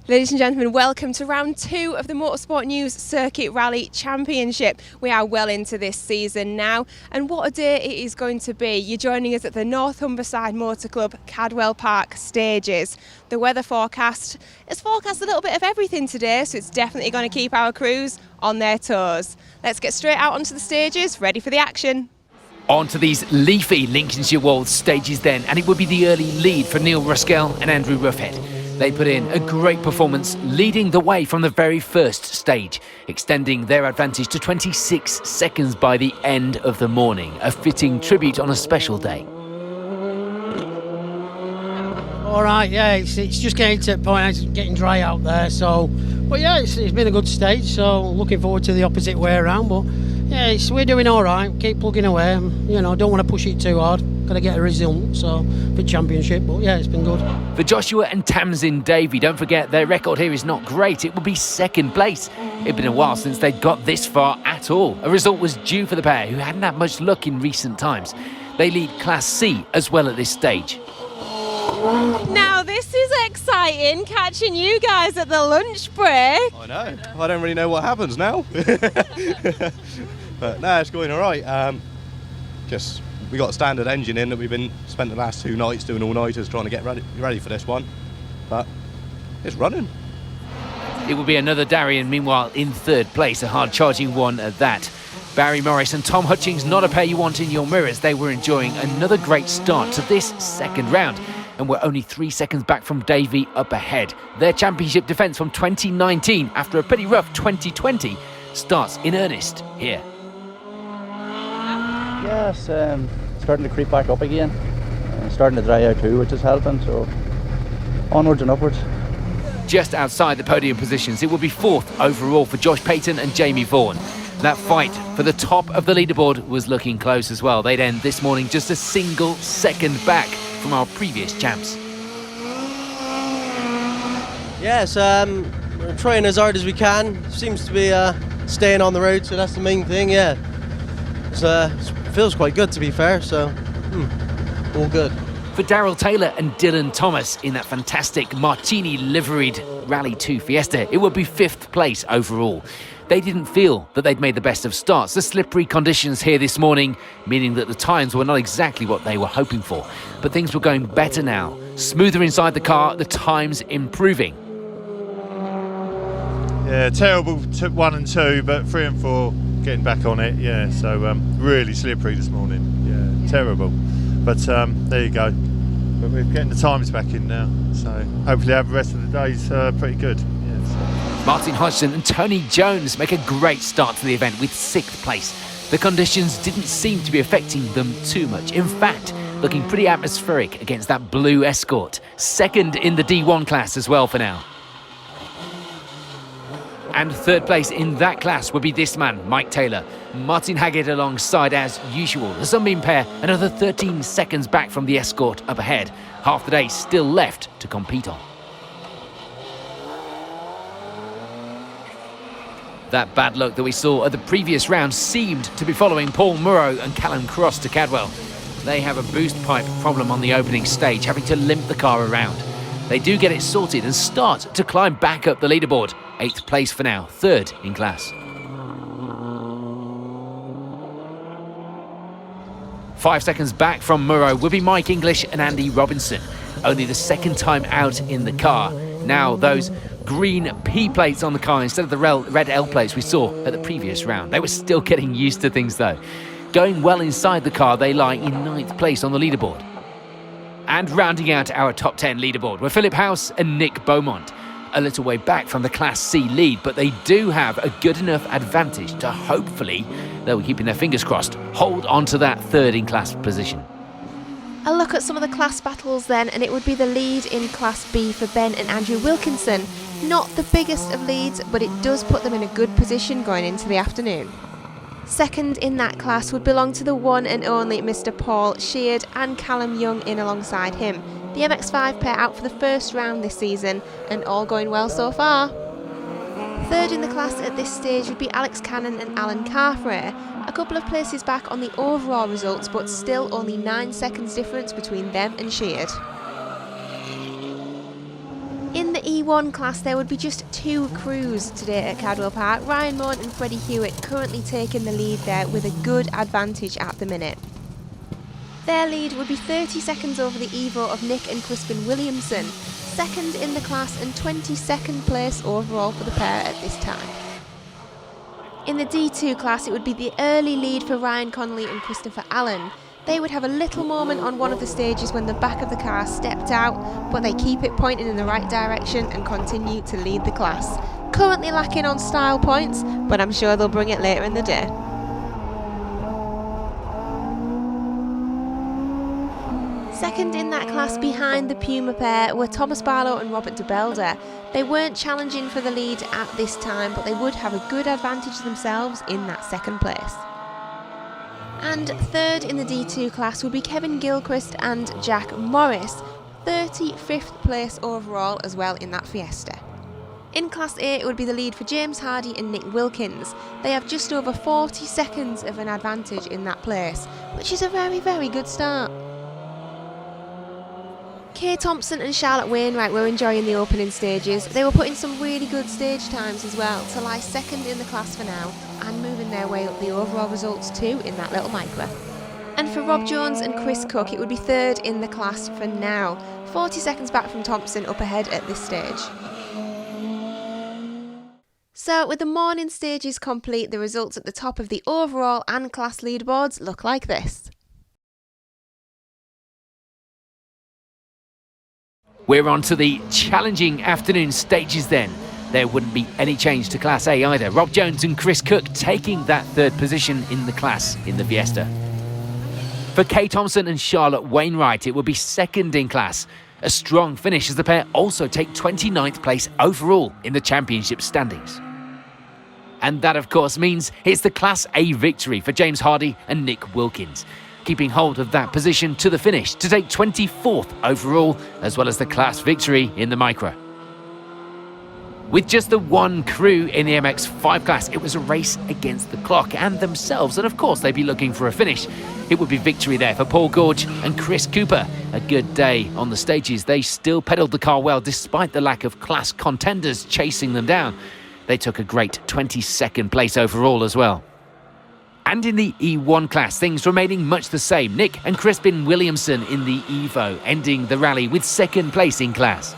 Ladies and gentlemen, welcome to round 2 of the Motorsport News Circuit Rally Championship. We are well into this season now, and what a day it is going to be. You're joining us at the North Humberside Motor Club Cadwell Park stages. The weather forecast has forecast a little bit of everything today, so it's definitely going to keep our crews on their toes. Let's get straight out onto the stages, ready for the action. Onto these leafy Lincolnshire Wolds stages then, and it would be the early lead for Neil Ruskell and Andrew Ruffhead. They put in a great performance, leading the way from the very first stage, extending their advantage to 26 seconds by the end of the morning. A fitting tribute on a special day. All right, yeah, it's just getting to the point, it's getting dry out there, so... But yeah, it's been a good stage, so looking forward to the opposite way around, but... Yeah, we're doing all right, keep plugging away, you know, don't want to push it too hard, got to get a result, so for championship, but yeah, it's been good. For Joshua and Tamsin Davey, don't forget their record here is not great, it will be second place. It'd been a while since they'd got this far at all. A result was due for the pair, who hadn't had much luck in recent times. They lead Class C as well at this stage. Now this is exciting, catching you guys at the lunch break. I know, I don't really know what happens now. But no, it's going all right. We got a standard engine in that we've been spent the last 2 nights doing all-nighters trying to get ready for this one. But it's running. It will be another Darien, meanwhile, in third place, a hard-charging one at that. Barry Morris and Tom Hutchings, not a pair you want in your mirrors. They were enjoying another great start to this second round, and we're only 3 seconds back from Davey up ahead. Their championship defence from 2019, after a pretty rough 2020, starts in earnest here. Yes, starting to creep back up again. Starting to dry out too, which is helping, so onwards and upwards. Just outside the podium positions, it will be 4th overall for Josh Payton and Jamie Vaughan. That fight for the top of the leaderboard was looking close as well. They'd end this morning just a single second back from our previous champs. Yes, we're trying as hard as we can. Seems to be staying on the road, so that's the main thing, yeah. It feels quite good, to be fair, so all good. For Daryl Taylor and Dylan Thomas in that fantastic Martini liveried Rally 2 Fiesta, it would be 5th place overall. They didn't feel that they'd made the best of starts. The slippery conditions here this morning, meaning that the times were not exactly what they were hoping for. But things were going better now. Smoother inside the car, the times improving. Yeah, terrible 1 and 2, but 3 and 4 getting back on it. Yeah, so really slippery this morning. Yeah, terrible. But there you go. But we're getting the times back in now, so hopefully the rest of the day's pretty good. Yeah, so. Martin Hodgson and Tony Jones make a great start to the event with 6th place. The conditions didn't seem to be affecting them too much. In fact, looking pretty atmospheric against that blue Escort. 2nd in the D1 class as well for now. And 3rd place in that class would be this man, Mike Taylor. Martin Haggett alongside as usual. The Sunbeam pair, another 13 seconds back from the Escort up ahead. Half the day still left to compete on. That bad luck that we saw at the previous round seemed to be following Paul Murrow and Callum Cross to Cadwell. They have a boost pipe problem on the opening stage, having to limp the car around. They do get it sorted and start to climb back up the leaderboard. 8th place for now, 3rd in class. 5 seconds back from Murrow will be Mike English and Andy Robinson. Only the 2nd time out in the car. Now those green P plates on the car instead of the red L plates we saw at the previous round. They were still getting used to things though. Going well inside the car, they lie in 9th place on the leaderboard. And rounding out our top 10 leaderboard were Philip House and Nick Beaumont. A little way back from the Class C lead, but they do have a good enough advantage to hopefully, though we're keeping their fingers crossed, hold on to that 3rd in class position. A look at some of the class battles then, and it would be the lead in Class B for Ben and Andrew Wilkinson. Not the biggest of leads, but it does put them in a good position going into the afternoon. 2nd in that class would belong to the one and only Mr. Paul Sheard and Callum Young in alongside him. The MX5 pair out for the first round this season, and all going well so far. 3rd in the class at this stage would be Alex Cannon and Alan Carfrae. A couple of places back on the overall results, but still only 9 seconds difference between them and Sheard. In the D1 class, there would be just 2 crews today at Cadwell Park. Ryan Moan and Freddie Hewitt currently taking the lead there with a good advantage at the minute. Their lead would be 30 seconds over the Evo of Nick and Crispin Williamson, second in the class and 22nd place overall for the pair at this time. In the D2 class, it would be the early lead for Ryan Connolly and Christopher Allen. They would have a little moment on one of the stages when the back of the car stepped out, but they keep it pointing in the right direction and continue to lead the class. Currently lacking on style points, but I'm sure they'll bring it later in the day. Second in that class behind the Puma pair were Thomas Barlow and Robert DeBelder. They weren't challenging for the lead at this time, but they would have a good advantage themselves in that second place. And third in the D2 class would be Kevin Gilchrist and Jack Morris, 35th place overall as well in that Fiesta. In Class A, it would be the lead for James Hardy and Nick Wilkins. They have just over 40 seconds of an advantage in that place, which is a very, very good start. Kay Thompson and Charlotte Wainwright were enjoying the opening stages. They were putting some really good stage times as well to lie second in the class for now and moving their way up the overall results too in that little micro. And for Rob Jones and Chris Cook, it would be third in the class for now, 40 seconds back from Thompson up ahead at this stage. So with the morning stages complete, the results at the top of the overall and class leaderboards look like this. We're on to the challenging afternoon stages then. There wouldn't be any change to Class A either. Rob Jones and Chris Cook taking that third position in the class in the Fiesta. For Kay Thompson and Charlotte Wainwright, it would be second in class. A strong finish as the pair also take 29th place overall in the championship standings. And that of course means it's the Class A victory for James Hardy and Nick Wilkins, keeping hold of that position to the finish to take 24th overall, as well as the class victory in the micro. With just the one crew in the MX5 class, it was a race against the clock and themselves, and of course they'd be looking for a finish. It would be victory there for Paul Gorge and Chris Cooper. A good day on the stages. They still pedalled the car well despite the lack of class contenders chasing them down. They took a great 22nd place overall as well. And in the E1 class, things remaining much the same. Nick and Crispin Williamson in the Evo, ending the rally with second place in class.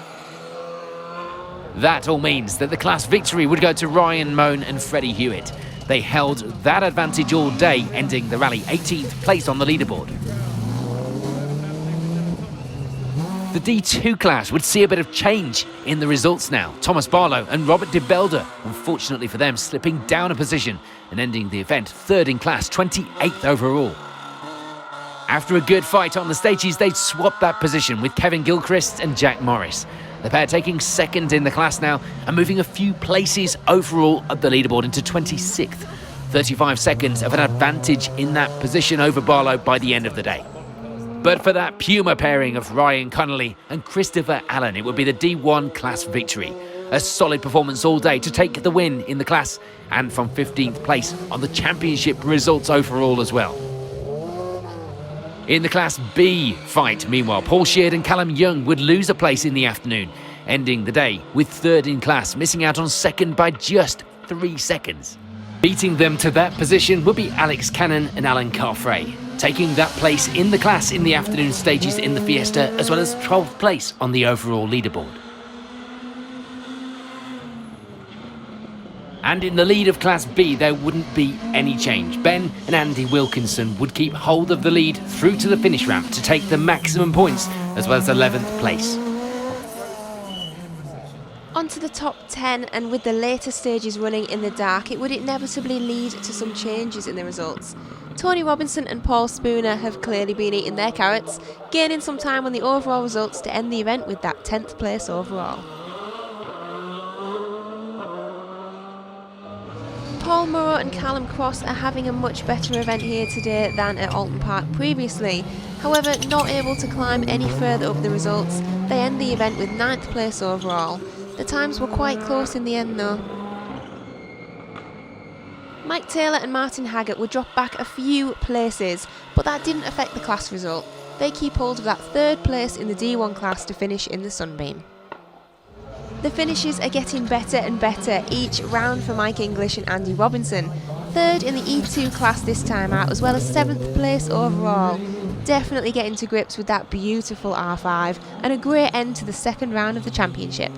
That all means that the class victory would go to Ryan Moan and Freddie Hewitt. They held that advantage all day, ending the rally 18th place on the leaderboard. The D2 class would see a bit of change in the results now. Thomas Barlow and Robert DeBelder, unfortunately for them, slipping down a position and ending the event third in class, 28th overall. After a good fight on the stages, they'd swapped that position with Kevin Gilchrist and Jack Morris. The pair taking second in the class now and moving a few places overall up the leaderboard into 26th. 35 seconds of an advantage in that position over Barlow by the end of the day. But for that Puma pairing of Ryan Connolly and Christopher Allen, it would be the D1 class victory. A solid performance all day to take the win in the class and from 15th place on the championship results overall as well. In the Class B fight, meanwhile, Paul Sheard and Callum Young would lose a place in the afternoon, ending the day with third in class, missing out on second by just 3 seconds. Beating them to that position would be Alex Cannon and Alan Carfrae, taking that place in the class in the afternoon stages in the Fiesta, as well as 12th place on the overall leaderboard. And in the lead of Class B, there wouldn't be any change. Ben and Andy Wilkinson would keep hold of the lead through to the finish ramp to take the maximum points, as well as 11th place. On to the top 10, and with the later stages running in the dark, it would inevitably lead to some changes in the results. Tony Robinson and Paul Spooner have clearly been eating their carrots, gaining some time on the overall results to end the event with that 10th place overall. Paul Moreau and Callum Cross are having a much better event here today than at Alton Park previously. However, not able to climb any further up the results, they end the event with 9th place overall. The times were quite close in the end though. Mike Taylor and Martin Haggart would drop back a few places, but that didn't affect the class result. They keep hold of that 3rd place in the D1 class to finish in the Sunbeam. The finishes are getting better and better each round for Mike English and Andy Robinson. Third in the E2 class this time out, as well as 7th place overall. Definitely getting to grips with that beautiful R5 and a great end to the second round of the championship.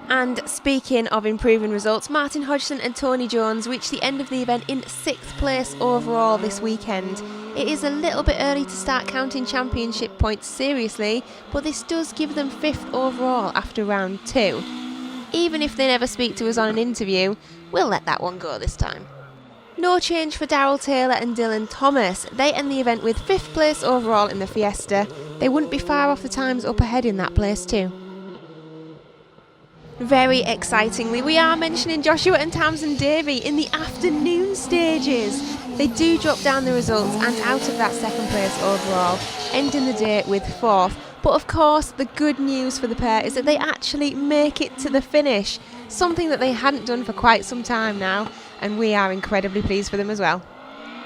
And speaking of improving results, Martin Hodgson and Tony Jones reached the end of the event in 6th place overall this weekend. It is a little bit early to start counting championship points seriously, but this does give them 5th overall after round 2. Even if they never speak to us on an interview, we'll let that one go this time. No change for Darryl Taylor and Dylan Thomas. They end the event with 5th place overall in the Fiesta. They wouldn't be far off the times up ahead in that place too. Very excitingly, we are mentioning Joshua and Tamsin Davey in the afternoon stages. They do drop down the results and out of that 2nd place overall, ending the day with 4th. But of course, the good news for the pair is that they actually make it to the finish, something that they hadn't done for quite some time now, and we are incredibly pleased for them as well.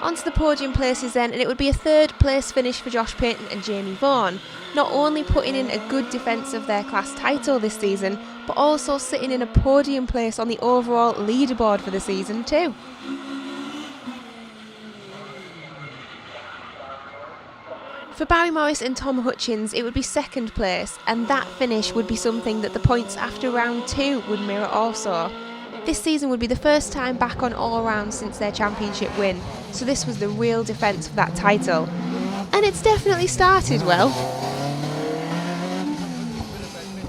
Onto the podium places then, and it would be a 3rd place finish for Josh Payton and Jamie Vaughan, not only putting in a good defence of their class title this season, but also sitting in a podium place on the overall leaderboard for the season too. For Barry Morris and Tom Hutchins, it would be 2nd place, and that finish would be something that the points after round 2 would mirror also. This season would be the first time back on all rounds since their championship win, so this was the real defence of that title. And it's definitely started well.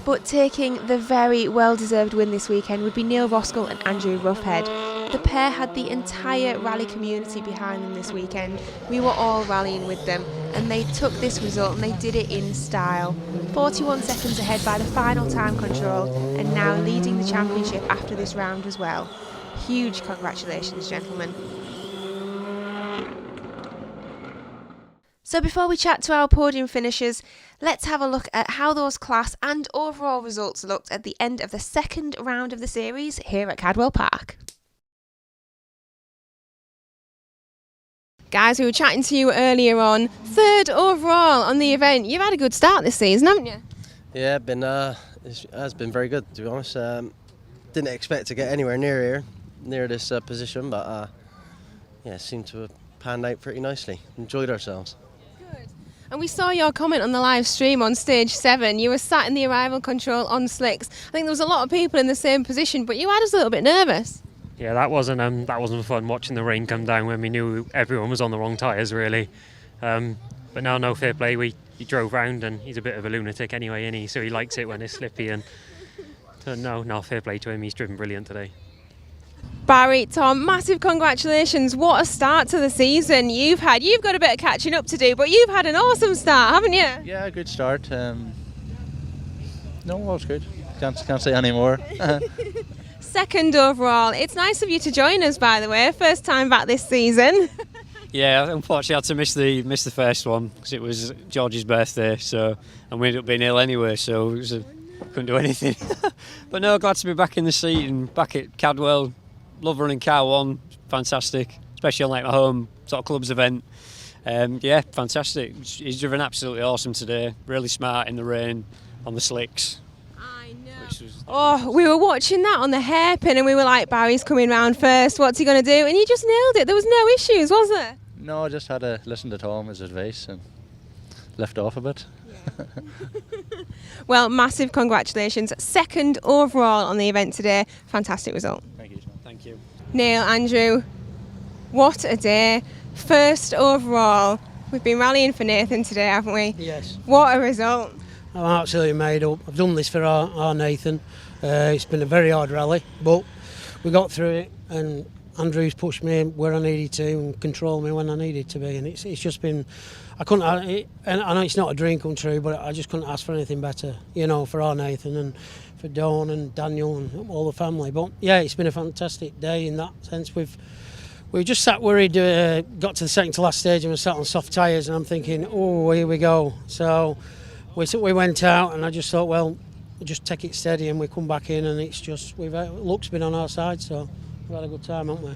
But taking the very well-deserved win this weekend would be Neil Roskell and Andrew Roughhead. The pair had the entire rally community behind them this weekend. We were all rallying with them, and they took this result and they did it in style. 41 seconds ahead by the final time control, and now leading the championship after this round as well. Huge congratulations, gentlemen. So before we chat to our podium finishers, let's have a look at how those class and overall results looked at the end of the 2nd round of the series here at Cadwell Park. Guys, we were chatting to you earlier on. 3rd overall on the event. You've had a good start this season, haven't you? Yeah, it has been very good, to be honest. Didn't expect to get anywhere near this position, but yeah, seemed to have panned out pretty nicely. Enjoyed ourselves. Good. And we saw your comment on the live stream on stage 7. You were sat in the arrival control on slicks. I think there was a lot of people in the same position, but you had us a little bit nervous. Yeah, that wasn't fun watching the rain come down when we knew everyone was on the wrong tyres, really. But no, fair play. He drove round, and he's a bit of a lunatic anyway, isn't he? So he likes it when it's slippy. And so no, fair play to him. He's driven brilliant today. Barry, Tom, massive congratulations. What a start to the season you've had. You've got a bit of catching up to do, but you've had an awesome start, haven't you? Yeah, good start. No, it was good. Can't say any more. 2nd overall. It's nice of you to join us, by the way. First time back this season. Yeah, unfortunately I had to miss the first one because it was George's birthday, and we ended up being ill anyway, so couldn't do anything. But no, glad to be back in the seat and back at Cadwell. Love running Car 1, fantastic, especially on like my home sort of clubs event. Yeah, fantastic. He's driven absolutely awesome today. Really smart in the rain on the slicks. Oh, we were watching that on the hairpin and we were like, Barry's coming round first, what's he going to do? And you just nailed it. There was no issues, was there? No, I just had to listen to Tom, his advice, and left off a bit. Yeah. Well, massive congratulations. 2nd overall on the event today. Fantastic result. Thank you. Thank you. Neil, Andrew, what a day. 1st overall. We've been rallying for Nathan today, haven't we? Yes. What a result. I'm absolutely made up. I've done this for our Nathan. It's been a very hard rally, but we got through it, and Andrew's pushed me where I needed to and controlled me when I needed to be, and it's just been, I know it's not a dream come true, but I just couldn't ask for anything better, for our Nathan and for Dawn and Daniel and all the family. But yeah, it's been a fantastic day in that sense. We just sat worried, got to the second to last stage and we sat on soft tyres, and I'm thinking, oh, here we go. So we went out, and I just thought, well, we'll just take it steady, and we come back in, and it's just luck's been on our side, so we've had a good time, haven't we?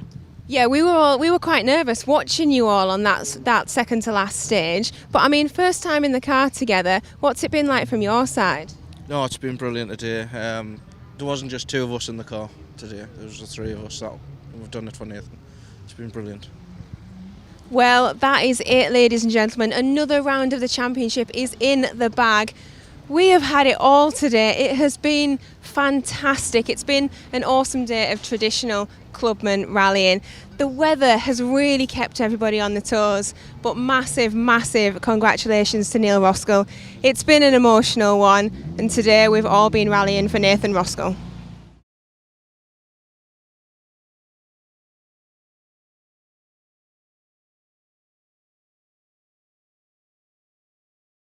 Yeah, we were quite nervous watching you all on that second to last stage. But I mean, first time in the car together. What's it been like from your side? No, it's been brilliant today. There wasn't just 2 of us in the car today. There was the 3 of us that we've done it for Nathan. It's been brilliant. Well, that is it, ladies and gentlemen. Another round of the championship is in the bag. We have had it all today. It has been fantastic. It's been an awesome day of traditional clubman rallying. The weather has really kept everybody on the toes, but massive, massive congratulations to Neil Roskell. It's been an emotional one, and today we've all been rallying for Nathan Roskell.